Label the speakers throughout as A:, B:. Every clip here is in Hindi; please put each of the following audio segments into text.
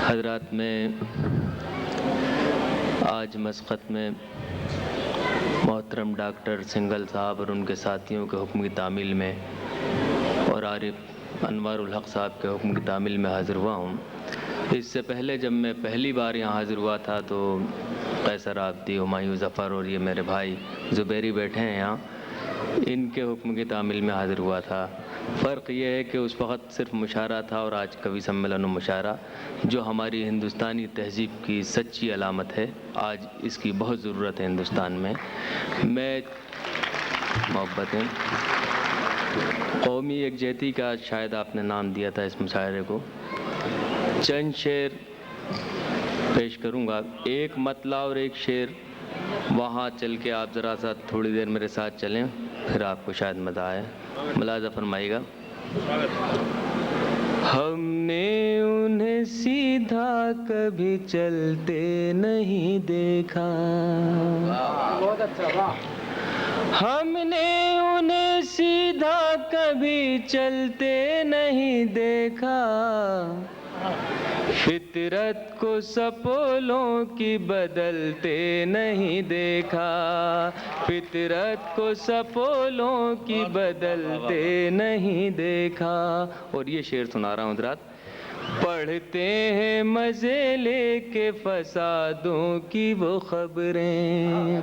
A: हज़रात में आज मस्कत में मोहतरम डॉक्टर सिंघल साहब और उनके साथियों के हुक्म की तामील में और आरिफ अनवारुल हक साहब के हुक्म की तामील में हाज़िर हुआ हूँ। इससे पहले जब मैं पहली बार यहाँ हाज़िर हुआ था तो कैसर आबदी, हुमायूं ज़फ़र और ये मेरे भाई ज़ुबैरी बैठे हैं यहाँ, इनके हुक्म की तामील में हाज़िर हुआ था। फ़र्क ये है कि उस वक़्त सिर्फ मुशायरा था और आज कवि सम्मेलन और मुशायरा, जो हमारी हिंदुस्तानी तहज़ीब की सच्ची अलामत है। आज इसकी बहुत ज़रूरत है हिंदुस्तान में। मैं मोहब्बतें कौमी यकजहती का शायद आपने नाम दिया था इस मुशायरे को। चंद शेर पेश करूँगा, एक मतला और एक शेर वहाँ चल के आप ज़रा सा थोड़ी देर मेरे साथ चलें, फिर आपको शायद मज़ा आए। मुलाज़ा फरमाइएगा। हमने उन्हें सीधा कभी चलते नहीं देखा,
B: बहुत अच्छा।
A: हमने उन्हें सीधा कभी चलते नहीं देखा, फितरत को सपोलों की बदलते नहीं देखा, फितरत को सपोलों की बदलते नहीं देखा। और ये शेर सुना रहा हूँ हज़रात। पढ़ते हैं मज़े लेके फसादों की वो खबरें,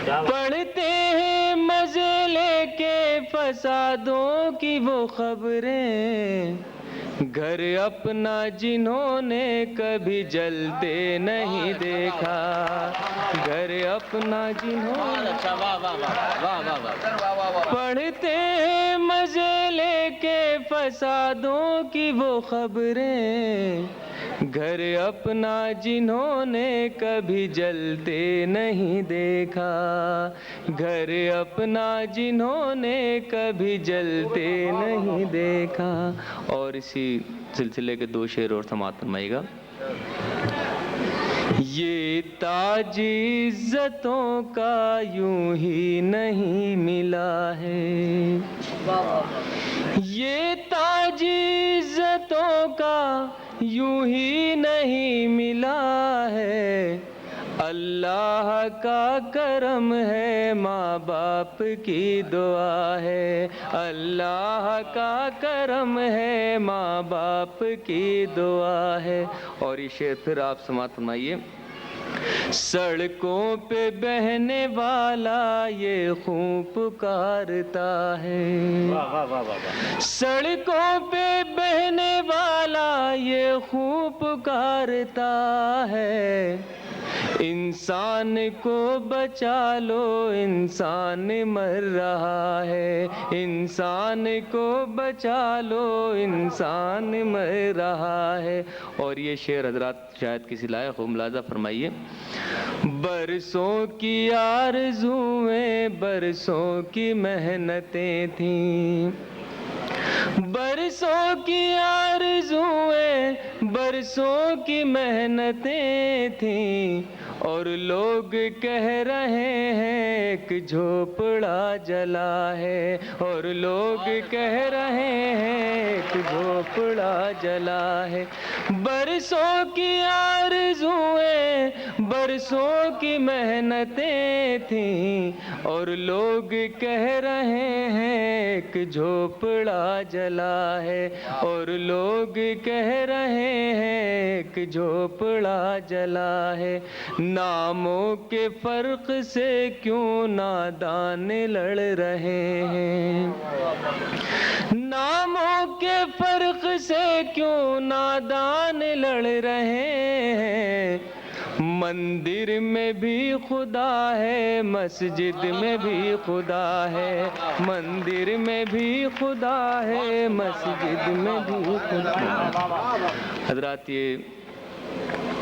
A: पढ़ते हैं मज़े लेके फसादों की वो खबरें, घर अपना जिन्होंने कभी जलते नहीं देखा, घर अपना जिन्होंने पढ़ते हैं मज़े लेके फसादों की वो खबरें, घर अपना जिन्होंने कभी जलते नहीं देखा, घर अपना जिन्होंने कभी जलते नहीं देखा। और इसी सिलसिले के दो शेर और समाअत फरमाइएगा। ये ताज इज़्ज़तों का यूं ही नहीं मिला है, ये ताज इज़्ज़तों का यूं ही नहीं मिला है, अल्लाह का करम है, माँ बाप की दुआ है, अल्लाह का करम है, माँ बाप की दुआ है। और ये शेर फिर आप समाअत फरमाइए। सड़कों पे बहने वाला ये खून पुकारता है, सड़कों पे बहने वाला ये खून पुकारता है, इंसान को बचा लो इंसान मर रहा है, इंसान को बचा लो इंसान मर रहा है। और ये शेर हज़रात शायद किसी लायक हो, मुलाज़ा फरमाइए। बरसों की आरज़ुएं बरसों की मेहनतें थीं, बरसों की आरज़ुएं बरसों की मेहनतें थीं, और लोग कह रहे हैं एक झोपड़ा जला है, और लोग कह रहे हैं एक झोपड़ा जला है। बरसों की आरज़ुएं बरसों की मेहनतें थीं, और लोग कह रहे हैं एक झोपड़ा जला है, और लोग कह रहे हैं एक झोपड़ा जला है। नामों के फर्क से क्यों नादान लड़ रहे हैं, नामों के फर्क से क्यों नादान लड़ रहे हैं, मंदिर में भी खुदा है, मस्जिद में भी खुदा है, मंदिर में भी खुदा है, मस्जिद में भी खुदा है। हज़रात ये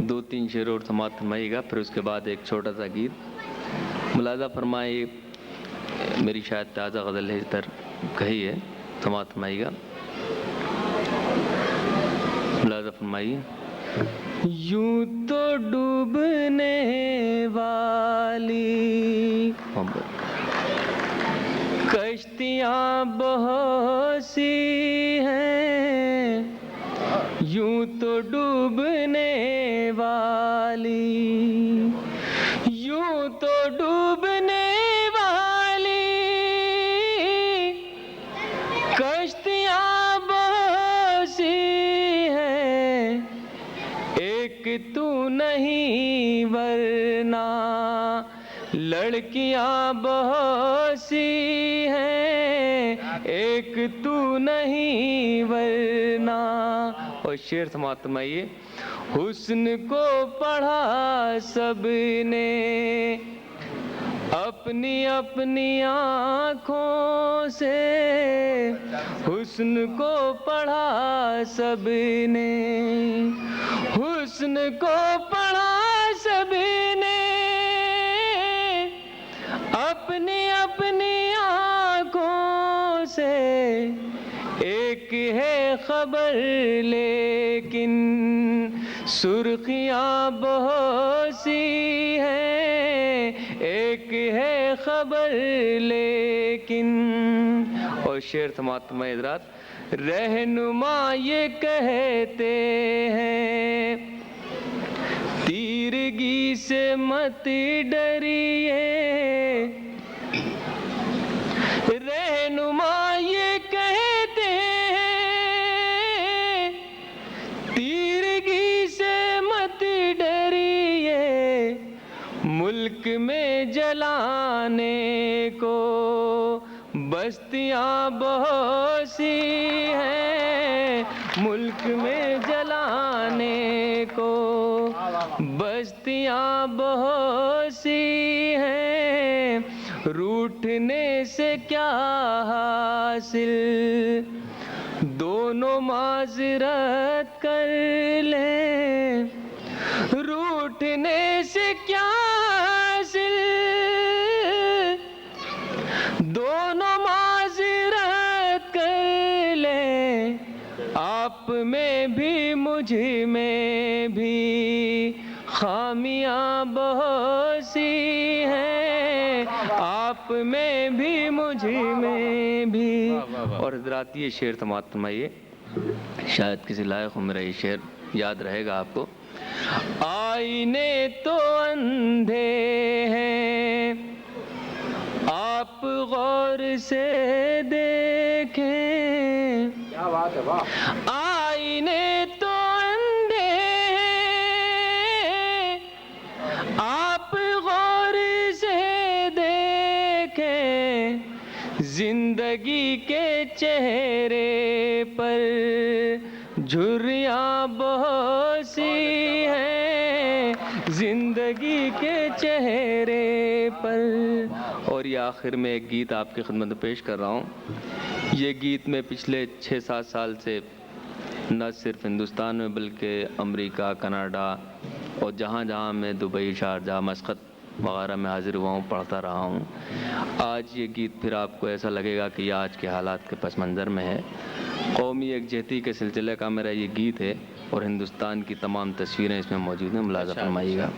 A: दो तीन शेर और समाअत फरमाइएगा, फिर उसके बाद एक छोटा सा गीत। मुलाज़ा फरमाइए, मेरी शायद ताज़ा गज़ल है, इस तरह कही है, समाअत फरमाइएगा। मुलाज़ा फरमाइए। यूं तो डूबने वाली कश्तियाँ बहुत सी हैं, यूं तो डूबने वाली, यूं तो डूबने वाली कश्तियां बहुत सी हैं, एक तू नहीं वरना लड़कियां बहुत सी हैं, एक तू नहीं वरना। और शेर समाप्त फरमाइए। हुस्न को पढ़ा सबने अपनी अपनी आँखों से, हुस्न को पढ़ा सबने, हुस्न को पढ़ा सबने अपनी अपनी आँखों से। एक है खबर लेकिन सुर्खियाँ बहुत सी हैं, एक है खबर लेकिन। और शेर समाप्त में हज़रात, रहनुमा ये कहते हैं तीरगी से मत डरिए, रहनुमा ये कहते हैं तीरगी से मत डरिए, मुल्क में जलाने को बस्तियां बहुत सी हैं, मुल्क में जलाने को बस्तियां बहुत सी हैं, रूठने से क्या हासिल दोनों माजरत कर लें, रूठने से क्या हासिल दोनों माजरत कर लें, आप में भी मुझ में भी खामियां बहुत सी हैं, आप में भी मुझ में भी। और हज़रात ये शेर समाप्त फरमाइए, शायद किसी लायक हो मेरा ये शेर याद रहेगा आपको। आईने तो अंधे हैं आप गौर से देखें,
B: क्या बात है, वाह।
A: आईने तो अंधे हैं आप गौर से देखें, जिंदगी के चेहरे पर झुर्रियाँ बहुत सी हैं, जिंदगी के चेहरे पर। और ये आखिर में एक गीत आपकी खिदमत में पेश कर रहा हूँ। ये गीत मैं पिछले 6-7 साल से न सिर्फ हिंदुस्तान में बल्कि अमेरिका, कनाडा और जहाँ जहाँ मैं दुबई, शारजाह, मस्कत वगैरह में हाजिर हुआ हूँ, पढ़ता रहा हूँ। आज ये गीत फिर आपको ऐसा लगेगा कि ये आज के हालात के पस मंज़र में है। कौमी यकजहती के सिलसिले का मेरा ये गीत है और हिंदुस्तान की तमाम तस्वीरें इसमें मौजूद हैं, मुलाज़ा फरमाइएगा।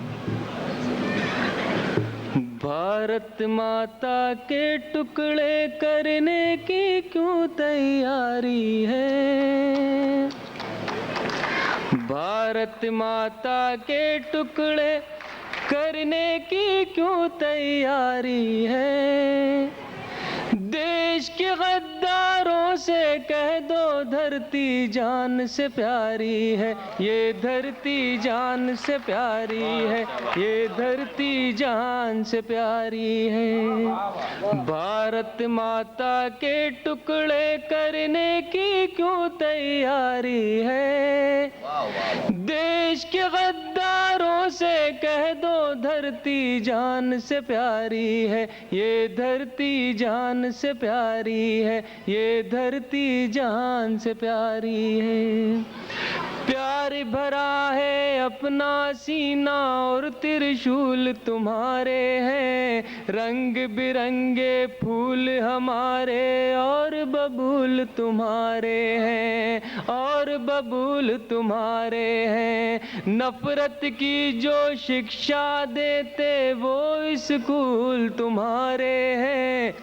A: भारत माता के टुकड़े करने की क्यों तैयारी है, भारत माता के टुकड़े करने की क्यों तैयारी है, देश के गद्दारों से कह दो धरती जान से प्यारी है, ये धरती जान से प्यारी है, ये धरती जान से प्यारी है। भारत माता के टुकड़े करने की क्यों तैयारी है, देश के गद्दारों से कह दो धरती जान से प्यारी है, ये धरती जान से प्यारी है, ये धरती जान से प्यारी है। प्यार भरा है अपना सीना और त्रिशूल तुम्हारे हैं, रंग बिरंगे फूल हमारे और बबूल तुम्हारे हैं, और बबूल तुम्हारे हैं। नफरत की जो शिक्षा देते वो स्कूल तुम्हारे हैं,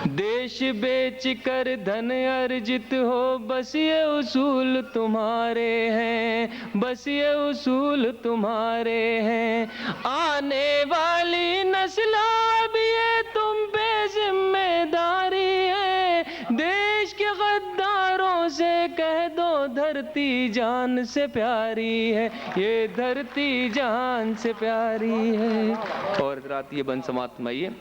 A: देश बेच कर धन अर्जित हो, बस ये उसूल तुम्हारे हैं, बस ये उसूल तुम्हारे हैं। आने वाली नस्लों भी ये तुम पे जिम्मेदारी है, देश के गद्दारों से कह दो धरती जान से प्यारी है, ये धरती जान से प्यारी है। और रात ये बंद समाप्त फरमाइए।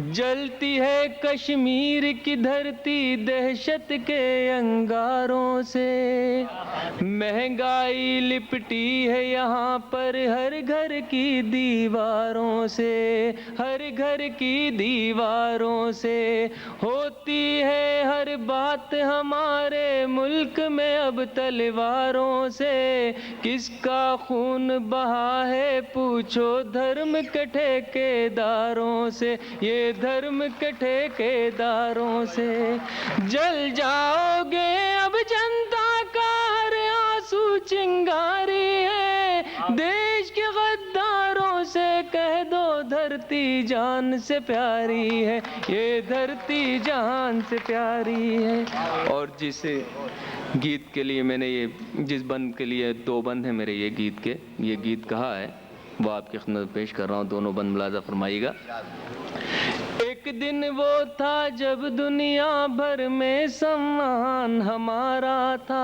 A: जलती है कश्मीर की धरती दहशत के अंगारों से, महंगाई लिपटी है यहाँ पर हर घर की दीवारों से, हर घर की दीवारों से। होती है हर बात हमारे मुल्क में अब तलवारों से, किसका खून बहा है पूछो धर्म के ठेकेदारों से, ये धर्म के ठेकेदारों से। जल जाओगे अब जनता का हर आंसू चिंगारी है, देश के गद्दारों से कह दो धरती जान से प्यारी है, ये धरती जान से प्यारी है। और जिस गीत के लिए मैंने ये, जिस बंद के लिए 2 बंद हैं मेरे ये गीत के, ये गीत कहा है वो आपकी खिदमत में पेश कर रहा हूँ। दोनों बंद मुलाजा फरमाइएगा। एक दिन वो था जब दुनिया भर में सम्मान हमारा था,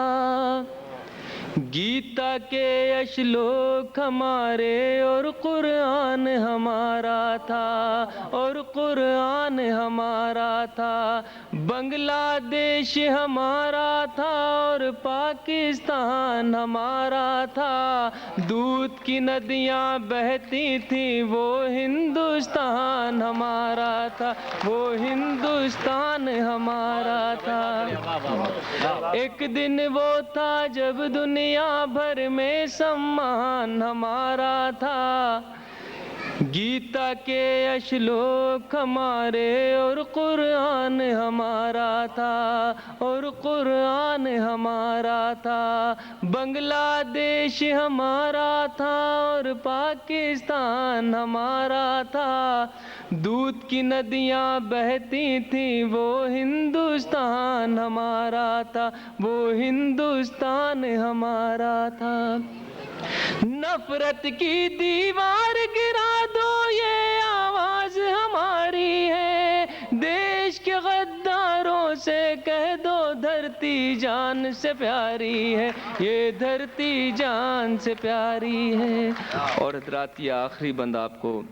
A: गीता के श्लोक हमारे और कुरान हमारा था, और कुरान हमारा था। बांग्लादेश हमारा था और पाकिस्तान हमारा था, दूध की नदियाँ बहती थी वो हिंदुस्तान हमारा था, वो हिंदुस्तान हमारा था। एक दिन वो था जब दुनिया भर में सम्मान हमारा था, गीता के श्लोक हमारे और कुरान हमारा था, और कुरान हमारा था। बांग्लादेश हमारा था और पाकिस्तान हमारा था, दूध की नदियाँ बहती थी वो हिंदुस्तान हमारा था, वो हिंदुस्तान हमारा था। नफरत की दीवार गिरा दो ये आवाज हमारी है, देश के गद्दारों से कह दो धरती जान से प्यारी है, ये धरती जान से प्यारी है। और हज़रात ये आखिरी बंद आपको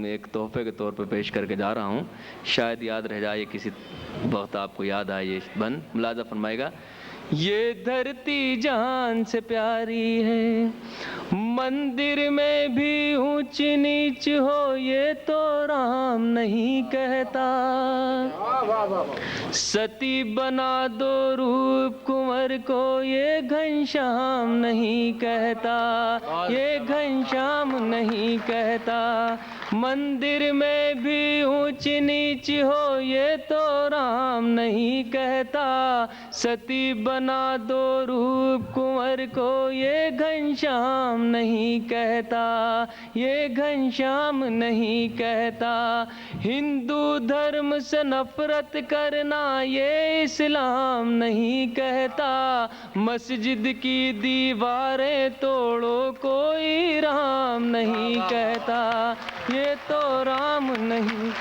A: एक तोहफे के तौर पर पेश करके जा रहा हूँ, शायद याद रह जाए किसी वक्त आपको याद आए ये बंद। मुलाजा फरमाएगा। ये धरती जान से प्यारी है, मंदिर में भी ऊंच नीच हो ये तो राम नहीं कहता, सती बना दो रूप कुंवर को ये घनश्याम नहीं कहता, ये घनश्याम नहीं कहता। मंदिर में भी ऊंच नीच हो ये तो राम नहीं कहता, सती बना दो रूप कुंवर को ये घनश्याम नहीं कहता, ये घनश्याम नहीं कहता। हिंदू धर्म से नफरत करना ये इस्लाम नहीं कहता, मस्जिद की दीवारें तोड़ो कोई राम नहीं कहता, ये तो राम नहीं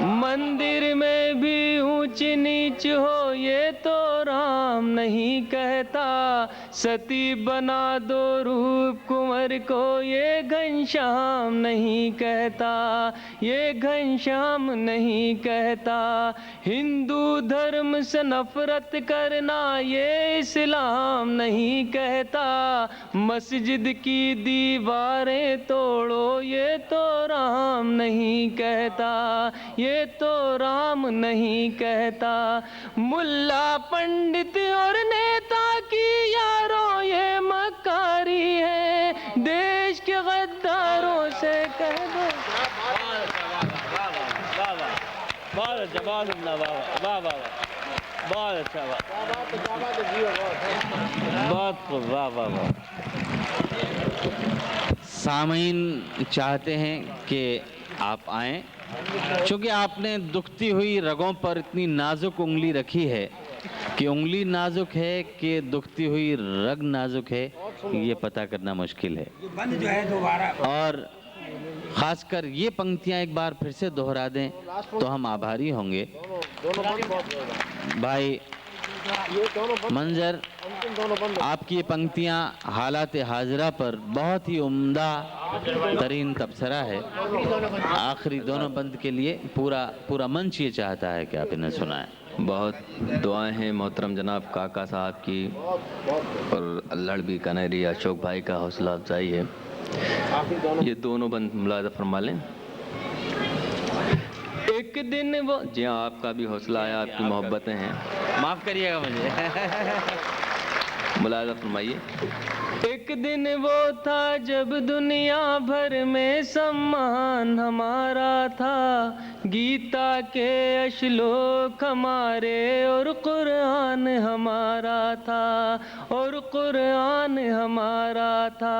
A: मंदिर में भी ऊंच नीच हो ये तो राम नहीं कहता, सती बना दो रूप कुंवर को ये घनश्याम नहीं कहता, ये घनश्याम नहीं कहता। हिंदू धर्म से नफरत करना ये इस्लाम नहीं कहता, मस्जिद की दीवारें तोड़ो ये तो राम नहीं कहता, ये तो राम नहीं कहता। मुल्ला पंडित और नेता की यारों ये मक्कारी है, देश के गद्दारों से कह दो। बहुत अच्छा, बहुत अच्छा, बहुत अच्छा, बहुत वाह वाह वाह।
C: सामीन चाहते हैं कि आप आएं, क्योंकि आपने दुखती हुई रगों पर इतनी नाजुक उंगली रखी है कि उंगली नाजुक है कि दुखती हुई रग नाजुक है, ये पता करना मुश्किल है।
B: बंद जो है दोबारा
C: और ख़ासकर ये पंक्तियां एक बार फिर से दोहरा दें तो हम आभारी होंगे। भाई मंजर, आपकी ये पंक्तियां हालात हाजरा पर बहुत ही उम्दा तरीन तबसरा है। आखिरी दोनों बंद के लिए पूरा मंच ये चाहता है कि आप इन्हें सुनाएं।
A: बहुत दुआएं हैं मोहतरम जनाब काका साहब की, और अल्लाह भी कनेरी अशोक भाई का हौसला अफजाई है। ये दोनों बंद मुलाज़ा फरमा लें। एक दिन वो, जी हाँ, आपका भी हौसला है, आपकी मोहब्बतें हैं,
C: माफ़ करिएगा मुझे।
A: मुलाज़ा फरमाइए। एक दिन वो था जब दुनिया भर में सम्मान हमारा था, गीता के श्लोक हमारे और कुरान हमारा था, और कुरान हमारा था।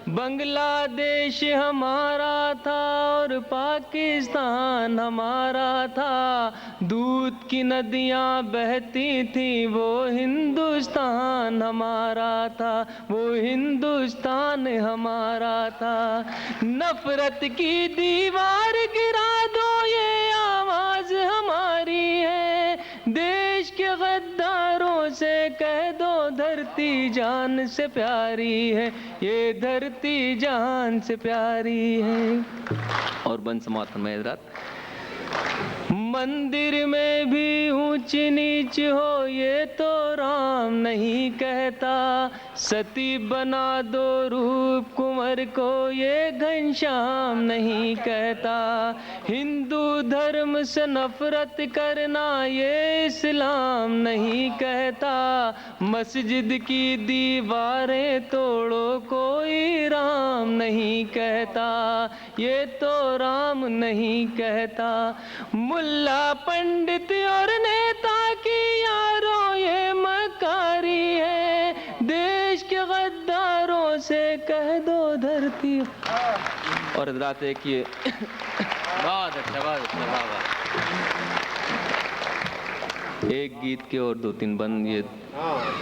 A: बांग्लादेश हमारा था और पाकिस्तान हमारा था, दूध की नदियाँ बहती थी वो हिंदुस्तान हमारा था, वो हिंदुस्तान हमारा था। नफरत की दीवार गिरा दो ये आवाज हमारी है, देश के गद्दारों से कह दो धरती जान से प्यारी है, ये धरती जान से प्यारी है। और बन समात में हज़रात, मंदिर में भी ऊंच नीच हो ये तो राम नहीं कहता, सती बना दो रूप कुंवर को ये घनश्याम नहीं कहता, हिंदू धर्म से नफरत करना ये इस्लाम नहीं कहता, मस्जिद की दीवारें तोड़ो कोई राम नहीं कहता, ये तो राम नहीं कहता। मुल्ला पंडित और नेता की यारों ये मकारी है, देश के गद्दारों से कह दो धरती। और हज़रात एक ये
C: बहुत अच्छा
A: एक गीत के और 2-3 बंद ये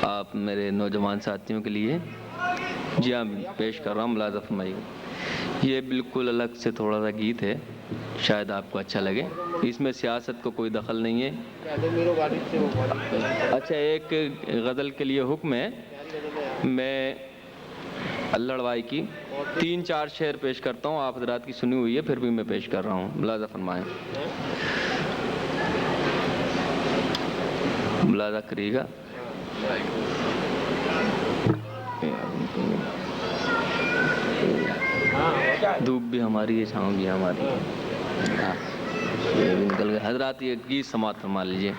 A: आप मेरे नौजवान साथियों के लिए जी हाँ पेश कर रहा हूँ, मुलाज़ा फरमाइएगा। ये बिल्कुल अलग से थोड़ा सा गीत है, शायद आपको अच्छा लगे। इसमें सियासत को कोई दखल नहीं है। अच्छा, एक गज़ल के लिए हुक्म है, मैं अल्लड़वाई की 3-4 शेर पेश करता हूँ, आप हज़रात की सुनी हुई है, फिर भी मैं पेश कर रहा हूँ, मुलाज़ा फरमाएं, मुलाज़ा करिएगा। धूप भी हमारी है, छाँव भी हमारी है, ये भी निकल गए। हज़रात ये गीत समात फरमा लीजिए।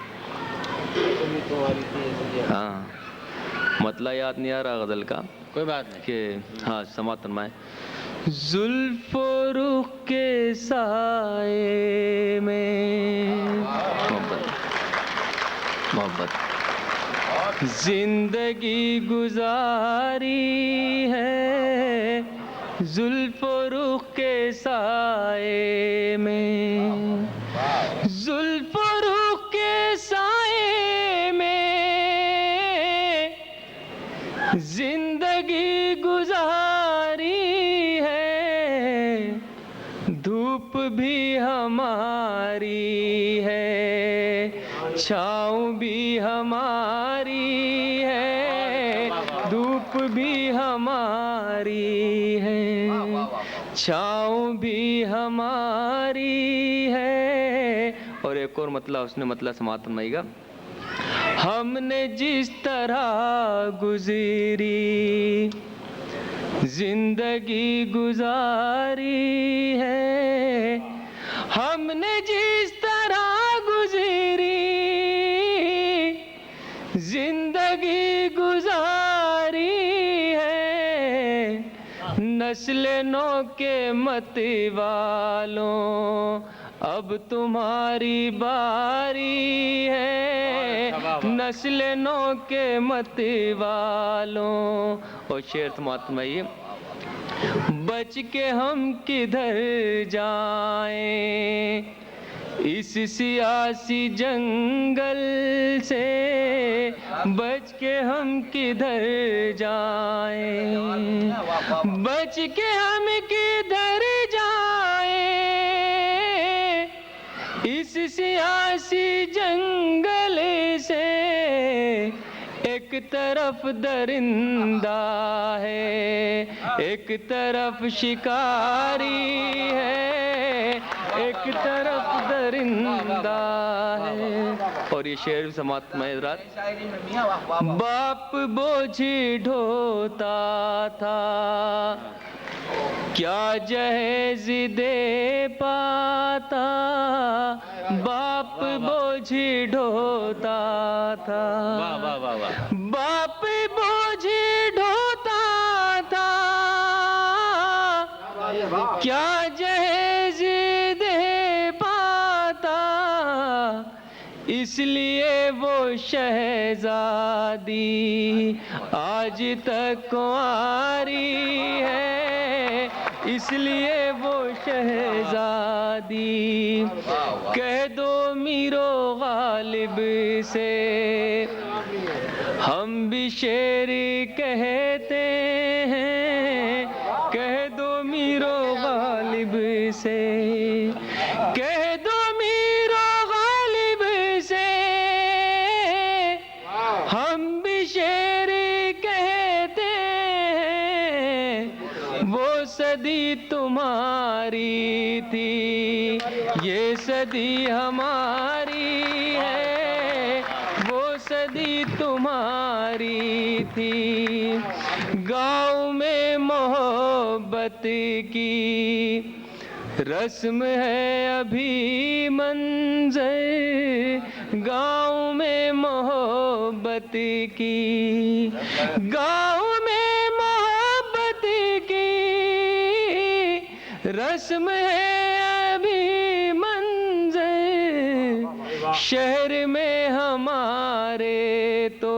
A: हाँ, मतलब याद नहीं आ रहा गज़ल का,
C: कोई बात नहीं
A: कि हाँ समात फरमाएं। जुल्फ़ रुख़ के साए में मोहब्बत जिंदगी गुजारी है, जुल्फ़ रुख़ के साए में, जुल्फ़ रुख़ के साए में जिंदगी गुजारी है, धूप भी हमारी है, छाँव भी हमारी है, धूप भी हमारी है, छाँव भी हमारी है। और एक और मतलब उसने मतलब समात फरमाइएगा। हमने जिस तरह गुज़री जिंदगी गुजारी है, हमने जिस तरह गुज़री जिंदगी गुजारी है, नस्ल नौ के मत वालों अब तुम्हारी बारी है, नस्ल नौ के मत वालों। और शेर समात फरमाइए। बच के हम किधर जाएं इस सियासी जंगल से, बच के हम किधर जाएं, बच के हम किधर जाएं इस सियासी जंगल से। एक तरफ दरिंदा है, एक तरफ शिकारी है, एक तरफ दरिंदा है। और ये शेर भी समाप्त में रात। बाप बोझ ढोता था, क्या जहेज दे पाता, बाप बोझ ढोता था,
C: वाह वाह वाह वाह।
A: बाप बोझ ढोता था, क्या जहेज दे पाता, इसलिए वो शहजादी आज तक कुंवारी है, इसलिए वो शहजादी। कह दो मीरो गालिब से हम भी शेर कहते हैं, कह दो मीरो गालिब से, कह दो मीरो गालिब से हम भी शेर कहते हैं। वो सदी तुम्हारी थी, ये सदी हमारी है, वो सदी तुम्हारी थी। गाँव में मोहब्बत की रस्म है अभी मंजर, गाँव में मोहब्बत की, गाँव में मोहब्बत की रस्म है अभी मंजर। शहर में हमारे तो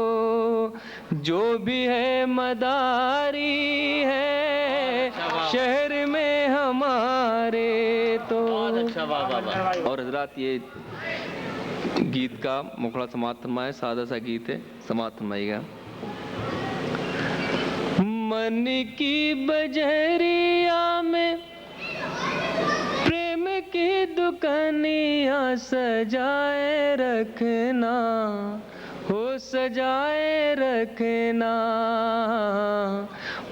A: जो भी है मदारी है, शहर में हमारे तो। और हजरात ये गीत का मुखड़ा समाप्त फरमाए, सादा सा गीत है, समाप्त फरमाइएगा। मन की बजरिया में प्रेम की दुकानियाँ सजाए रखना, हो सजाए रखना।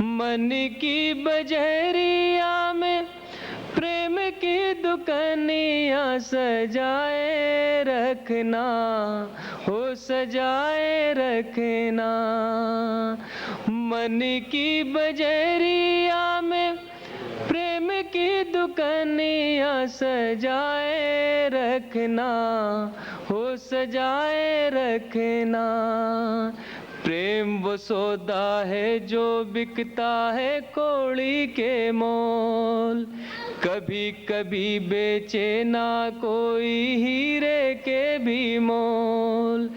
A: मन की बजरिया में प्रेम की दुकानियाँ सजाए रखना, हो सजाए रखना। मन की बजरिया में प्रेम की दुकानियाँ सजाए रखना, हो सजाए रखना। प्रेम वो सौदा है जो बिकता है कौड़ी के मोल, कभी कभी बेचे ना कोई हीरे के भी मोल।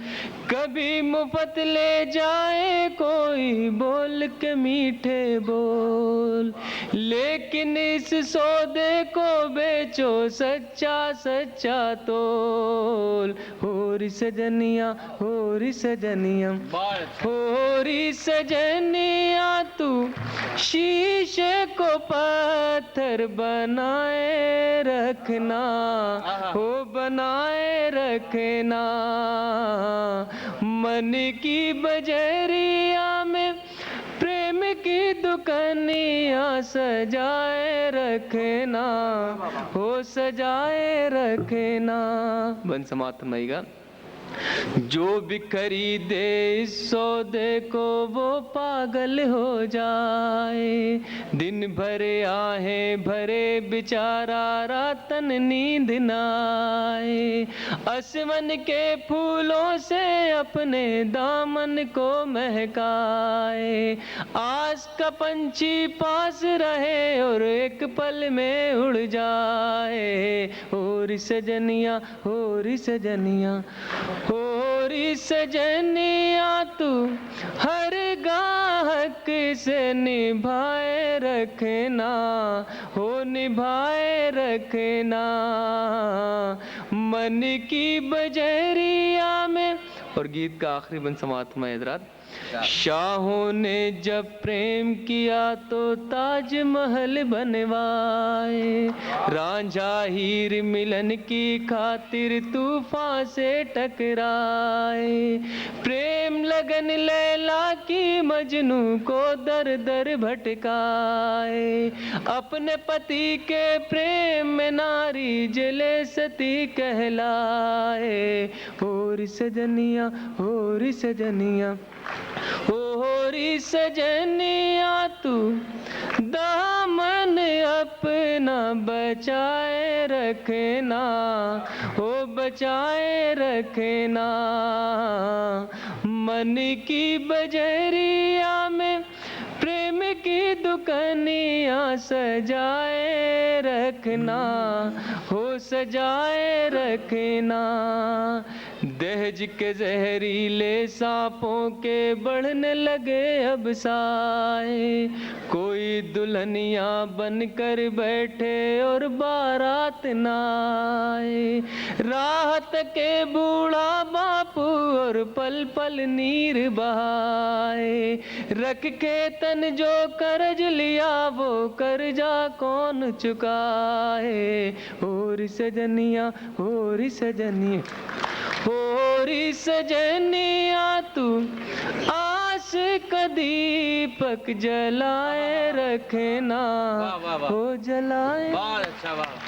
A: कभी मुफ्त ले जाए कोई बोल के मीठे बोल, लेकिन इस सौदे को बेचो सच्चा सच्चा तोल। होरी सजनिया, होरी सजनिया, होरी सजनिया, तू शीशे को पत्थर बनाए रखना, हो बनाए रखना। मन की बजरिया में प्रेम की दुकानियाँ सजाए रखना, हो सजाए रखना। बन समाप्त फरमाइएगा। जो भी खरीदे इस सौदे को वो पागल हो जाए, दिन भर आहें भरे बेचारा रातन नींद न आए। आसमान के फूलों से अपने दामन को महकाए, आस का पंछी पास रहे और एक पल में उड़ जाए। होरी सजनिया, होरी सजनिया, होरी होरी सजनिया तू हर गाहक से निभाए रखना, हो निभाए रखना। मन की बजरिया में, और गीत का आखिरी बंद समाप्त में हजरात। शाहों ने जब प्रेम किया तो ताजमहल बनवाए, रांझा हीर मिलन की खातिर तूफान से टकराए। प्रेम लगन लैला की मजनू को दर दर भटकाए, अपने पति के प्रेम में नारी जले सती कहलाए। होरी सजनिया, होरी सजनिया, होरी सजनिया तू दामन अपना बचाए रखना, हो बचाए रखना। मन की बजरिया में प्रेम की दुकनिया सजाए रखना, हो सजाए रखना। दहेज के जहरीले सांपों के बढ़ने लगे अब साए, कोई दुल्हनिया बनकर बैठे और बारात ना आए। राहत के बूढ़ा बापू और पल पल नीर बहाए, रख के तन जो कर्ज लिया वो कर्जा कौन चुकाए। होरी सजनिया, होरी सजनिया, होरी सजनिया तू आस का दीपक जलाए रखना,
C: वाह, वाह, वाह।
A: हो जलाए।
C: बहुत अच्छा, वाह।